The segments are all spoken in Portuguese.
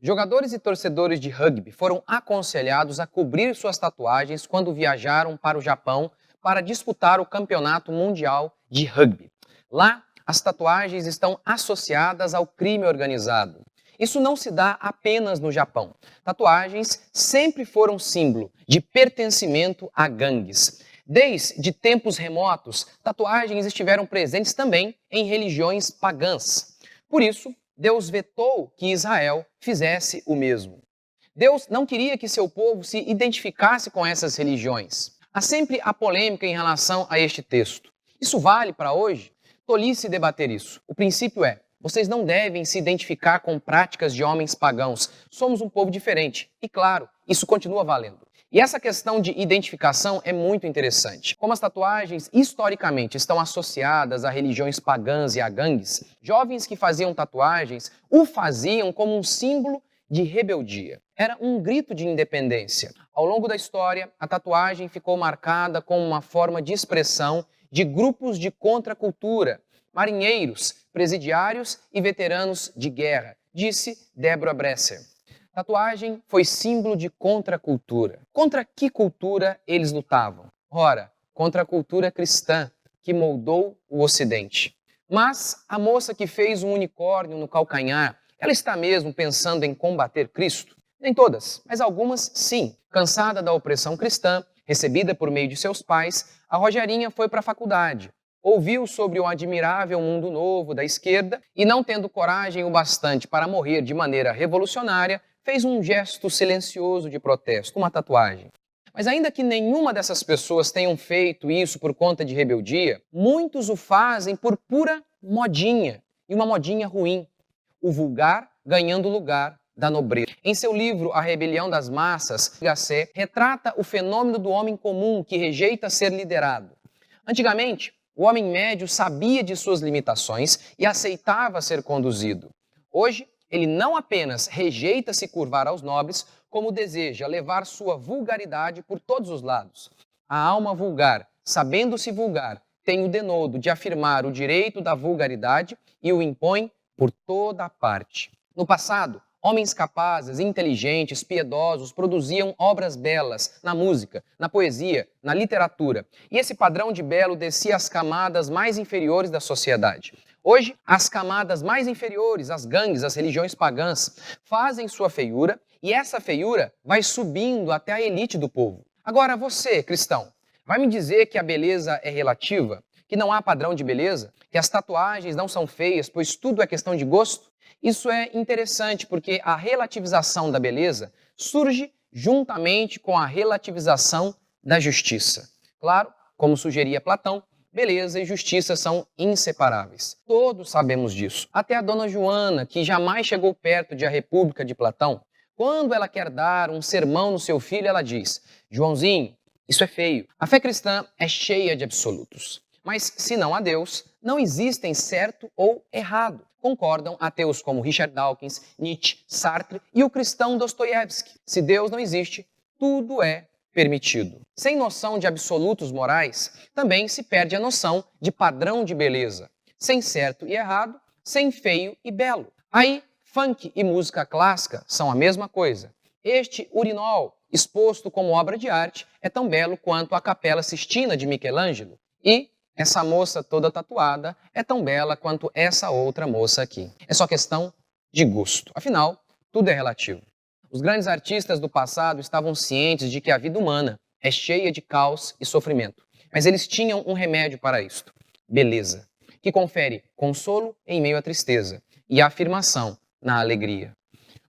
Jogadores e torcedores de rugby foram aconselhados a cobrir suas tatuagens quando viajaram para o Japão para disputar o Campeonato Mundial de Rugby. Lá, as tatuagens estão associadas ao crime organizado. Isso não se dá apenas no Japão. Tatuagens sempre foram símbolo de pertencimento a gangues. Desde tempos remotos, tatuagens estiveram presentes também em religiões pagãs. Por isso, Deus vetou que Israel fizesse o mesmo. Deus não queria que seu povo se identificasse com essas religiões. Há sempre a polêmica em relação a este texto. Isso vale para hoje? Tolice debater isso. O princípio é: vocês não devem se identificar com práticas de homens pagãos. Somos um povo diferente. E claro, isso continua valendo. E essa questão de identificação é muito interessante. Como as tatuagens historicamente estão associadas a religiões pagãs e a gangues, jovens que faziam tatuagens o faziam como um símbolo de rebeldia. Era um grito de independência. Ao longo da história, a tatuagem ficou marcada como uma forma de expressão de grupos de contracultura, marinheiros, presidiários e veteranos de guerra, disse Deborah Bresser. Tatuagem foi símbolo de contracultura. Contra que cultura eles lutavam? Ora, contra a cultura cristã, que moldou o Ocidente. Mas a moça que fez um unicórnio no calcanhar, ela está mesmo pensando em combater Cristo? Nem todas, mas algumas sim. Cansada da opressão cristã, recebida por meio de seus pais, a Rogerinha foi para a faculdade. Ouviu sobre o admirável mundo novo da esquerda e, não tendo coragem o bastante para morrer de maneira revolucionária, fez um gesto silencioso de protesto, uma tatuagem. Mas ainda que nenhuma dessas pessoas tenham feito isso por conta de rebeldia, muitos o fazem por pura modinha, e uma modinha ruim. O vulgar ganhando lugar da nobreza. Em seu livro A Rebelião das Massas, Gasset retrata o fenômeno do homem comum que rejeita ser liderado. Antigamente, o homem médio sabia de suas limitações e aceitava ser conduzido. Hoje, ele não apenas rejeita se curvar aos nobres, como deseja levar sua vulgaridade por todos os lados. A alma vulgar, sabendo-se vulgar, tem o denodo de afirmar o direito da vulgaridade e o impõe por toda a parte. No passado, homens capazes, inteligentes, piedosos produziam obras belas na música, na poesia, na literatura. E esse padrão de belo descia às camadas mais inferiores da sociedade. Hoje, as camadas mais inferiores, as gangues, as religiões pagãs, fazem sua feiura e essa feiura vai subindo até a elite do povo. Agora, você, cristão, vai me dizer que a beleza é relativa? Que não há padrão de beleza? Que as tatuagens não são feias, pois tudo é questão de gosto? Isso é interessante porque a relativização da beleza surge juntamente com a relativização da justiça. Claro, como sugeria Platão, beleza e justiça são inseparáveis. Todos sabemos disso. Até a dona Joana, que jamais chegou perto de A República de Platão, quando ela quer dar um sermão no seu filho, ela diz: Joãozinho, isso é feio. A fé cristã é cheia de absolutos. Mas se não há Deus, não existem certo ou errado. Concordam ateus como Richard Dawkins, Nietzsche, Sartre e o cristão Dostoiévski. Se Deus não existe, tudo é permitido. Sem noção de absolutos morais, também se perde a noção de padrão de beleza. Sem certo e errado, sem feio e belo. Aí, funk e música clássica são a mesma coisa. Este urinol, exposto como obra de arte, é tão belo quanto a Capela Sistina de Michelangelo. E essa moça toda tatuada é tão bela quanto essa outra moça aqui. É só questão de gosto. Afinal, tudo é relativo. Os grandes artistas do passado estavam cientes de que a vida humana é cheia de caos e sofrimento. Mas eles tinham um remédio para isto: beleza, que confere consolo em meio à tristeza e afirmação na alegria.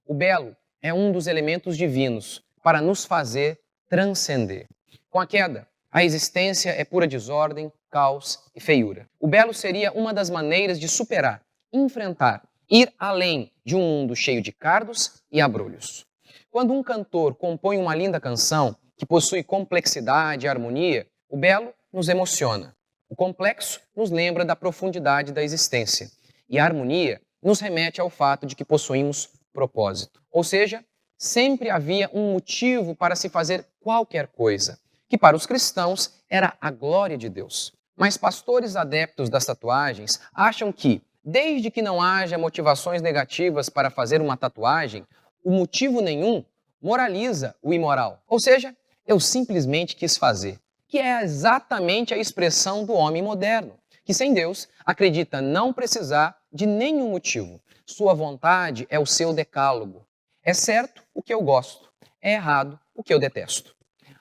O belo é um dos elementos divinos para nos fazer transcender. Com a queda, a existência é pura desordem, caos e feiura. O belo seria uma das maneiras de superar, enfrentar, ir além de um mundo cheio de cardos e abrolhos. Quando um cantor compõe uma linda canção que possui complexidade e harmonia, o belo nos emociona. O complexo nos lembra da profundidade da existência. E a harmonia nos remete ao fato de que possuímos propósito. Ou seja, sempre havia um motivo para se fazer qualquer coisa, que para os cristãos era a glória de Deus. Mas pastores adeptos das tatuagens acham que, desde que não haja motivações negativas para fazer uma tatuagem, o motivo nenhum moraliza o imoral. Ou seja, eu simplesmente quis fazer, que é exatamente a expressão do homem moderno, que sem Deus acredita não precisar de nenhum motivo. Sua vontade é o seu decálogo. É certo o que eu gosto, é errado o que eu detesto.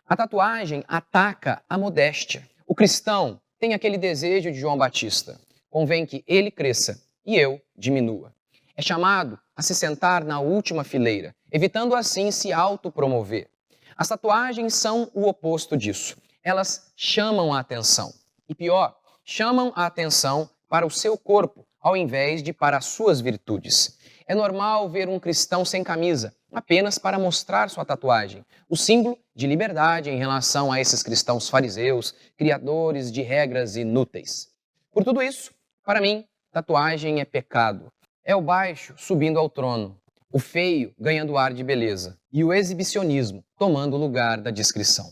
A tatuagem ataca a modéstia. O cristão tem aquele desejo de João Batista. Convém que ele cresça e eu diminua. É chamado a se sentar na última fileira, evitando assim se autopromover. As tatuagens são o oposto disso. Elas chamam a atenção. E pior, chamam a atenção para o seu corpo, ao invés de para as suas virtudes. É normal ver um cristão sem camisa, apenas para mostrar sua tatuagem, o símbolo de liberdade em relação a esses cristãos fariseus, criadores de regras inúteis. Por tudo isso, para mim, tatuagem é pecado. É o baixo subindo ao trono, o feio ganhando ar de beleza e o exibicionismo tomando o lugar da discrição.